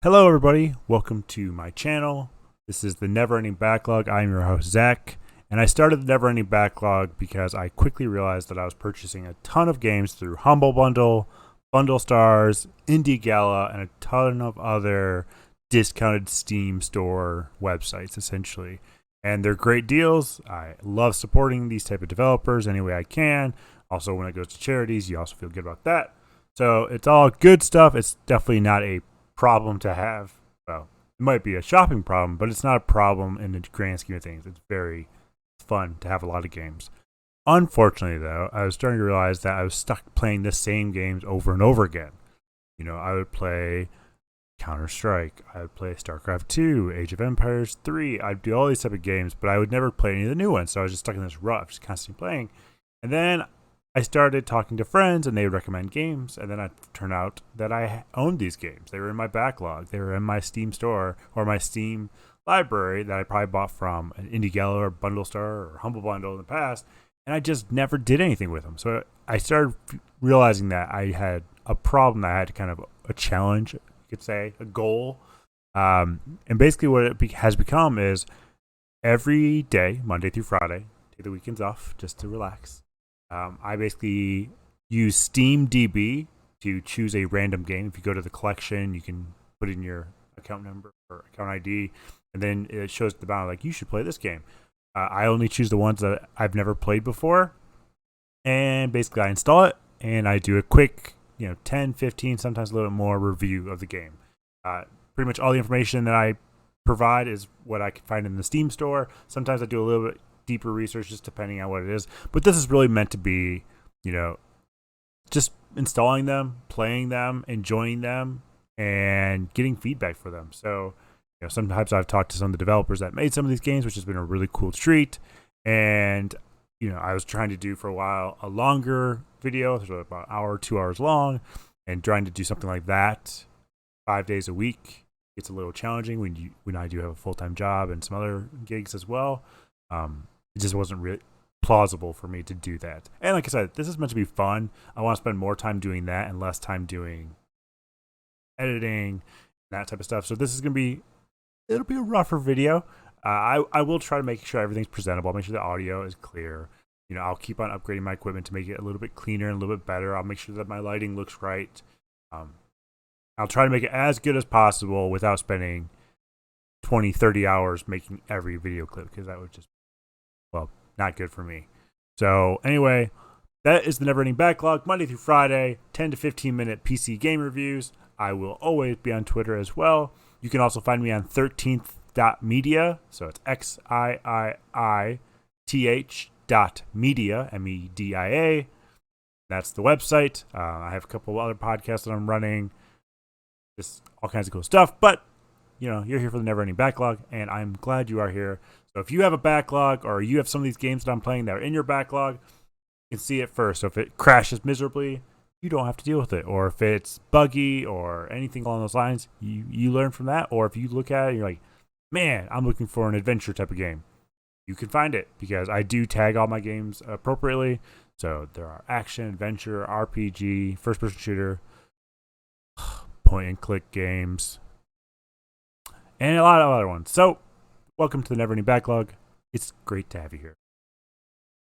Hello, everybody. Welcome to my channel. This is the Never Ending Backlog. I'm your host, Zach, and I started the Never Ending Backlog because I quickly realized that I was purchasing a ton of games through Humble Bundle, Bundle Stars, Indie Gala, and a ton of other discounted Steam store websites, essentially. And they're great deals. I love supporting these type of developers any way I can. Also, when it goes to charities, you also feel good about that. So it's all good stuff. It's definitely not a problem to have. Well, it might be a shopping problem, but it's not a problem in the grand scheme of things. It's very fun to have a lot of games. Unfortunately, though, I was starting to realize that I was stuck playing the same games over and over again. I would play Counter-Strike, I would play StarCraft 2, Age of Empires 3. I'd do all these type of games, but I would never play any of the new ones. So I was just stuck in this rut, just constantly playing. And then I started talking to friends and they would recommend games, and then it turned out that I owned these games. They were in my backlog. They were in my Steam store or my Steam library that I probably bought from an Indie Gala or Bundle Star or Humble Bundle in the past, and I just never did anything with them. So I started realizing that I had a problem that I had to kind of a challenge, you could say, a goal. And basically what it has become is every day, Monday through Friday, take the weekends off just to relax. I basically use SteamDB to choose a random game. If you go to the collection, you can put in your account number or account ID, and then it shows the bound like you should play this game. I only choose the ones that I've never played before, and basically I install it and I do a quick, 10, 15, sometimes a little bit more review of the game. Pretty much all the information that I provide is what I can find in the Steam store. Sometimes I do a little bit deeper research just depending on what it is, but this is really meant to be just installing them, playing them, enjoying them, and getting feedback for them. So sometimes I've talked to some of the developers that made some of these games, which has been a really cool treat. And I was trying to do for a while a longer video, so about an hour, 2 hours long, and trying to do something like that 5 days a week. It's a little challenging when I do have a full-time job and some other gigs as well. It just wasn't really plausible for me to do that. And like I said, this is meant to be fun. I want to spend more time doing that and less time doing editing, that type of stuff. So this is going to be, it'll be a rougher video. I will try to make sure everything's presentable. I'll make sure the audio is clear. I'll keep on upgrading my equipment to make it a little bit cleaner and a little bit better. I'll make sure that my lighting looks right. I'll try to make it as good as possible without spending 20, 30 hours making every video clip, because that would just, not good for me. So anyway, that is the Never Ending Backlog, Monday through Friday, 10 to 15 minute PC game reviews. I will always be on Twitter as well. You can also find me on 13th.media. So it's XIIITH.media, MEDIA. That's the website. I have a couple of other podcasts that I'm running. Just all kinds of cool stuff. But, you're here for the Never Ending Backlog, and I'm glad you are here. So if you have a backlog or you have some of these games that I'm playing that are in your backlog, you can see it first. So if it crashes miserably, you don't have to deal with it. Or if it's buggy or anything along those lines, you learn from that. Or if you look at it and you're like, man, I'm looking for an adventure type of game, you can find it, because I do tag all my games appropriately. So there are action, adventure, RPG, first-person shooter, point-and-click games, and a lot of other ones. So welcome to the Never Ending Backlog. It's great to have you here.